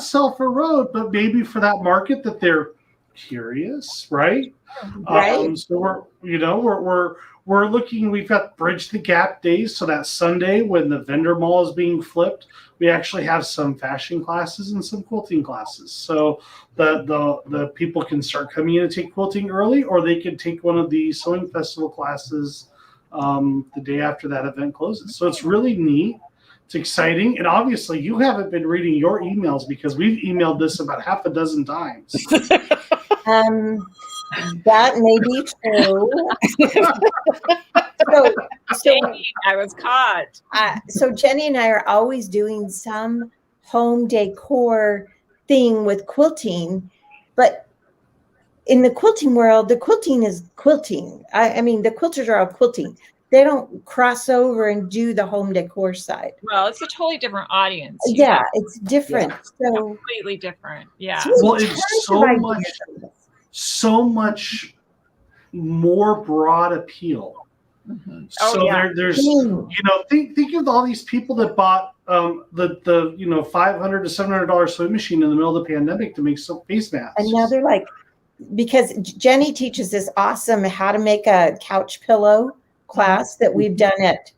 Speaker 3: sell for Road, but maybe for that market that they're curious, right? So we're looking. We've got Bridge the Gap days, so that Sunday when the vendor mall is being flipped, we actually have some fashion classes and some quilting classes. So the people can start coming in and take quilting early, or they can take one of the sewing festival classes the day after that event closes. So it's really neat. It's exciting. And obviously you haven't been reading your emails because we've emailed this about half a dozen times.
Speaker 6: That may be true. so
Speaker 5: I was caught.
Speaker 6: So Jenny and I are always doing some home decor thing with quilting, but in the quilting world, the quilting is quilting. I mean, the quilters are all quilting. They don't cross over and do the home decor side.
Speaker 5: Well, it's a totally different audience.
Speaker 6: Yeah, it's different. So
Speaker 5: completely different. Yeah.
Speaker 3: Well, it's so much more broad appeal.
Speaker 5: Mm-hmm.
Speaker 3: There's think of all these people that bought the $500 to $700 sewing machine in the middle of the pandemic to make some face masks.
Speaker 6: And now they're like, because Jenny teaches this awesome how to make a couch pillow class that we've done at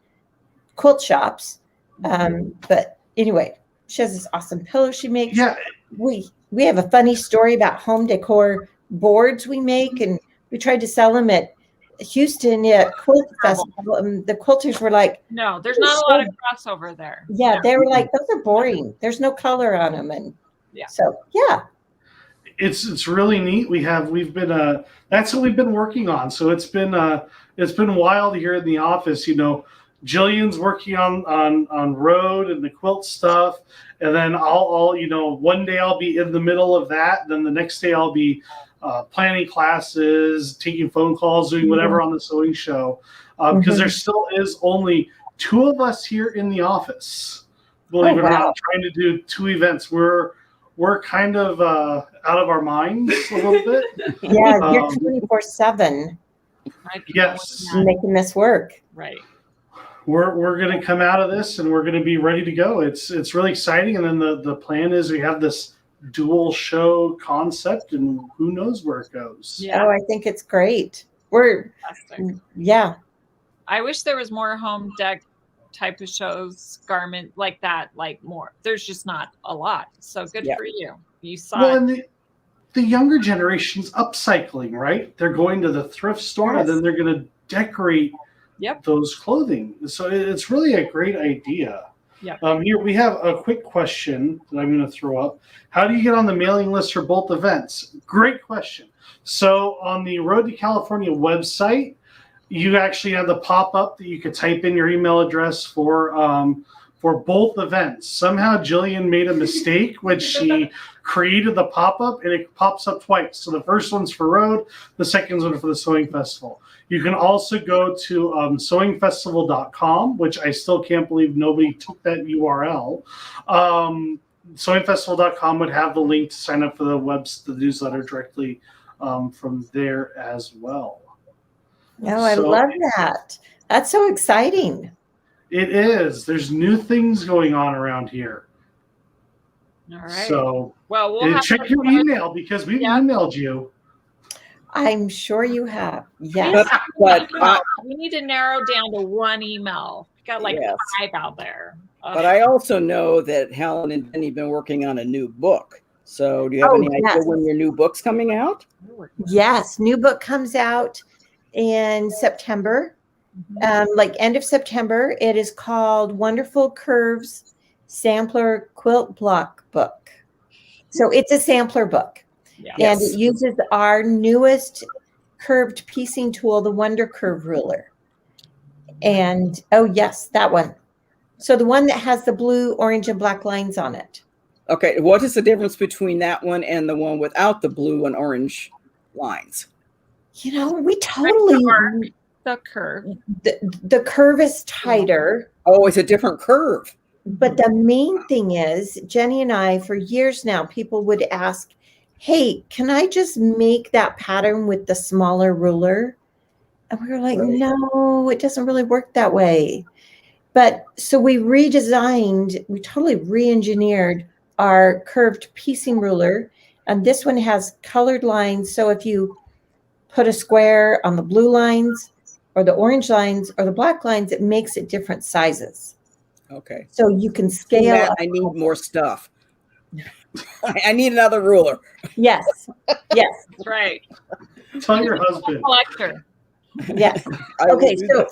Speaker 6: quilt shops. But anyway, she has this awesome pillow she makes.
Speaker 3: Yeah.
Speaker 6: We have a funny story about home decor boards we make, and we tried to sell them at Houston Quilt Festival. And the quilters were like,
Speaker 5: no, there's not a lot of crossover there.
Speaker 6: Yeah, they were like, those are boring. There's no color on them. And so, yeah.
Speaker 3: It's really neat. We've been that's what we've been working on. So it's been wild here in the office. Jillian's working on Road and the quilt stuff, and then I'll one day I'll be in the middle of that. Then the next day I'll be planning classes, taking phone calls, doing whatever on the sewing show, because there still is only 2 of us here in the office. Believe it or not, trying to do 2 events. we're kind of out of our minds a little bit.
Speaker 6: Yeah, you're 24/7
Speaker 3: Yes.
Speaker 6: making this work.
Speaker 5: Right.
Speaker 3: We're going to come out of this and we're going to be ready to go. It's really exciting. And then the plan is we have this dual show concept, and who knows where it goes.
Speaker 5: Yeah.
Speaker 6: Oh, I think it's great. We're,
Speaker 5: Fantastic.
Speaker 6: yeah.
Speaker 5: I wish there was more home deck type of shows, garment like that, like more. There's just not a lot. So good
Speaker 2: Yeah.
Speaker 5: for you. You saw
Speaker 3: Well,
Speaker 5: it.
Speaker 3: and the younger generation's upcycling, right? They're going to the thrift store and then they're going to decorate those clothing. So it's really a great idea.
Speaker 5: Yep.
Speaker 3: Here we have a quick question that I'm going to throw up. How do you get on the mailing list for both events? Great question. So on the Road to California website, you actually have the pop-up that you could type in your email address for both events. Somehow Jillian made a mistake when she created the pop-up, and it pops up twice. So the first one's for Road, the second one for the Sewing Festival. You can also go to sewingfestival.com, which I still can't believe nobody took that URL. Sewingfestival.com would have the link to sign up for the newsletter directly from there as well.
Speaker 6: Oh, I love that. That's so exciting.
Speaker 3: It is. There's new things going on around here.
Speaker 5: All right.
Speaker 3: So
Speaker 5: we'll
Speaker 3: check your email because we've emailed you.
Speaker 6: I'm sure you have. Yes.
Speaker 2: But
Speaker 5: we need to narrow down to one email. We got like
Speaker 2: Yes.
Speaker 5: 5 out there.
Speaker 2: but I also know that Helen and Jenny have been working on a new book. So do you have any idea when your new book's coming out?
Speaker 6: Yes. New book comes out in September, like end of September. It is called Wonderful Curves Sampler Quilt Block Book. So it's a sampler book.
Speaker 5: Yeah.
Speaker 6: And it uses our newest curved piecing tool, the Wonder Curve ruler. And yes, that one. So the one that has the blue, orange, and black lines on it.
Speaker 2: Okay, what is the difference between that one and the one without the blue and orange lines?
Speaker 6: You know, we totally
Speaker 5: the curve.
Speaker 6: The curve is tighter.
Speaker 2: Oh, it's a different curve.
Speaker 6: But the main thing is, Jenny and I, for years now, people would ask, hey, can I just make that pattern with the smaller ruler? And we were like, no, it doesn't really work that way. But so we totally re-engineered our curved piecing ruler. And this one has colored lines. So if you put a square on the blue lines or the orange lines or the black lines, it makes it different sizes.
Speaker 2: Okay.
Speaker 6: So you can scale.
Speaker 2: I need more stuff. I need another ruler.
Speaker 6: Yes. Yes.
Speaker 5: That's right.
Speaker 3: Tell your husband.
Speaker 5: Collector.
Speaker 6: Yes. Okay. So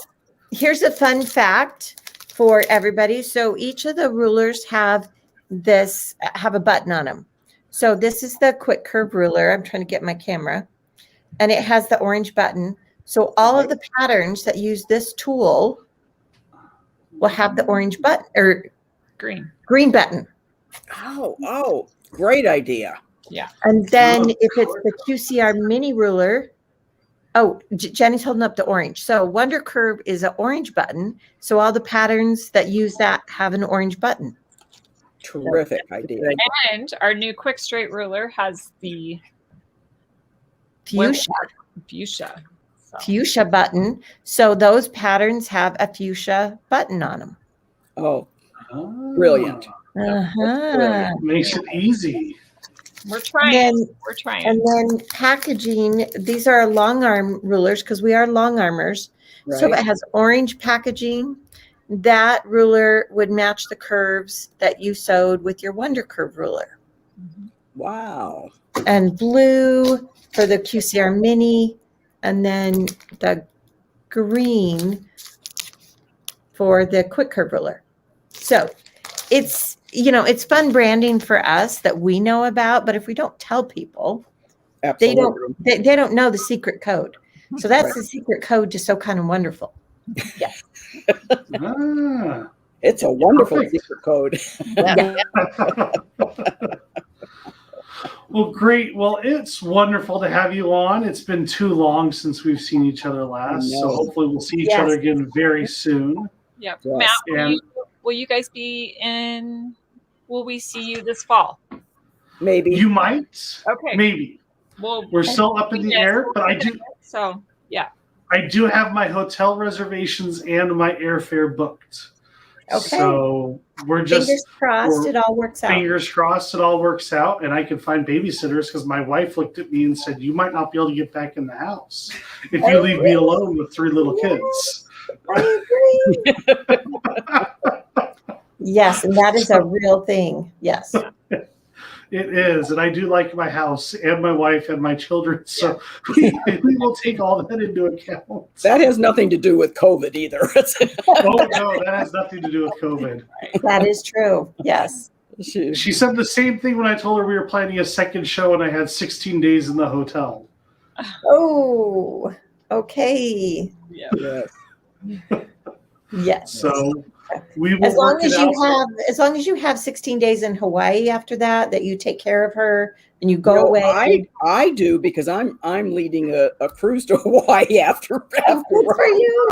Speaker 6: here's a fun fact for everybody. So each of the rulers have a button on them. So this is the quick curve ruler. I'm trying to get my camera, and it has the orange button. So all of the patterns that use this tool will have the orange button or green button.
Speaker 2: Oh, great idea.
Speaker 5: Yeah.
Speaker 6: And then if it's the QCR mini ruler, Jenny's holding up the orange. So Wonder Curve is an orange button. So all the patterns that use that have an orange button.
Speaker 2: Terrific idea.
Speaker 5: And our new quick straight ruler has the
Speaker 6: fuchsia button. So those patterns have a fuchsia button on them.
Speaker 2: Oh, brilliant.
Speaker 3: Makes it easy.
Speaker 5: We're trying.
Speaker 6: And then packaging, these are long arm rulers because we are long armers.
Speaker 2: Right.
Speaker 6: So it has orange packaging. That ruler would match the curves that you sewed with your Wonder Curve ruler.
Speaker 2: Wow.
Speaker 6: And blue for the QCR mini, and then the green for the quick curve ruler. So it's fun branding for us that we know about, but if we don't tell people,
Speaker 2: Absolutely.
Speaker 6: they don't know the secret code. So that's the secret code to Sew Kind of Wonderful. Yes.
Speaker 2: It's a wonderful secret code.
Speaker 3: Well, great. Well, it's wonderful to have you on. It's been too long since we've seen each other last, so hopefully we'll see each other again very soon.
Speaker 5: Yep.
Speaker 2: Yes.
Speaker 5: Matt, will you guys be in? Will we see you this fall?
Speaker 2: Maybe.
Speaker 3: You might.
Speaker 5: Okay.
Speaker 3: Maybe.
Speaker 5: Well,
Speaker 3: We're still up in the air, but I do.
Speaker 5: So yeah.
Speaker 3: I do have my hotel reservations and my airfare booked.
Speaker 6: Okay.
Speaker 3: So we're just
Speaker 6: Fingers crossed it all works out.
Speaker 3: fingers crossed it all works out, and I can find babysitters because my wife looked at me and said, "You might not be able to get back in the house if you leave me alone with 3 little kids."
Speaker 6: I agree. Yes, and that is a real thing. Yes.
Speaker 3: It is, and I do like my house and my wife and my children, so we will take all that into account.
Speaker 2: That has nothing to do with COVID either.
Speaker 3: Oh no, that has nothing to do with COVID.
Speaker 6: That is true. Yes.
Speaker 3: She said the same thing when I told her we were planning a second show and I had 16 days in the hotel.
Speaker 6: Oh, okay.
Speaker 5: Yeah.
Speaker 2: Yes.
Speaker 6: Yes.
Speaker 3: So we will
Speaker 6: As long
Speaker 3: work
Speaker 6: as
Speaker 3: it
Speaker 6: you
Speaker 3: out.
Speaker 6: as long as you have 16 days in Hawaii after that you take care of her and you go
Speaker 2: No,
Speaker 6: away.
Speaker 2: I do because I'm leading a cruise to Hawaii after.
Speaker 6: Oh, good for you.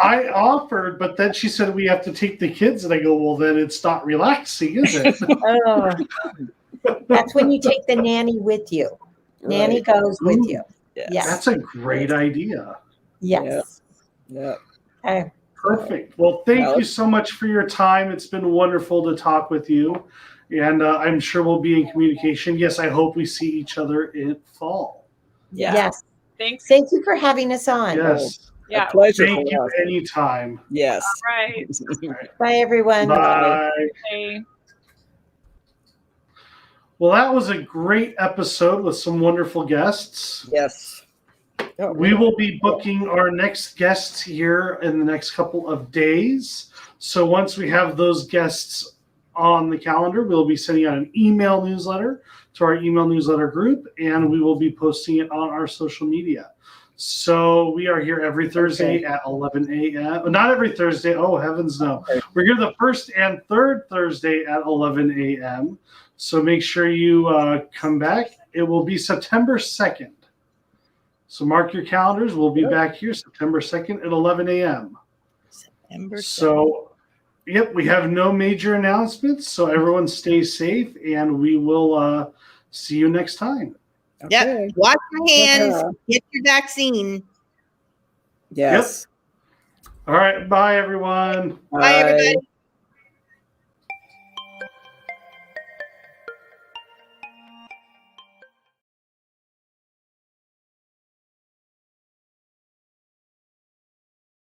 Speaker 3: I offered, but then she said we have to take the kids, and I go, well, then it's not relaxing, is it?
Speaker 6: Oh, that's when you take the nanny with you. Nanny goes with you.
Speaker 2: Yes.
Speaker 6: Yes.
Speaker 3: That's a great idea.
Speaker 6: Yes.
Speaker 2: Yeah.
Speaker 6: Okay.
Speaker 3: Perfect. Well, thank you so much for your time. It's been wonderful to talk with you, and I'm sure we'll be in communication. Yes, I hope we see each other in fall.
Speaker 5: Yeah.
Speaker 6: Yes.
Speaker 5: Thanks.
Speaker 6: Thank you for having us on.
Speaker 3: Yes.
Speaker 5: Yeah.
Speaker 2: A pleasure.
Speaker 3: Thank
Speaker 2: for
Speaker 3: you
Speaker 2: us.
Speaker 3: anytime.
Speaker 2: Yes.
Speaker 5: All right.
Speaker 6: Bye, everyone.
Speaker 3: Bye.
Speaker 5: Okay.
Speaker 3: Well, that was a great episode with some wonderful guests.
Speaker 2: Yes. Oh,
Speaker 3: We will be booking our next guests here in the next couple of days. So once we have those guests on the calendar, we'll be sending out an email newsletter to our email newsletter group, and we will be posting it on our social media. So we are here every Thursday at 11 a.m. Not every Thursday. Oh, heavens no. We're here the first and third Thursday at 11 a.m. So make sure you come back. It will be September 2nd. So mark your calendars. We'll be back here September 2nd at 11 a.m. So, yep, we have no major announcements. So everyone stay safe, and we will see you next time.
Speaker 1: Yep.
Speaker 2: Okay.
Speaker 1: Wash your hands. Get your vaccine.
Speaker 2: Yes.
Speaker 3: All right. Bye, everyone.
Speaker 1: Bye, everybody.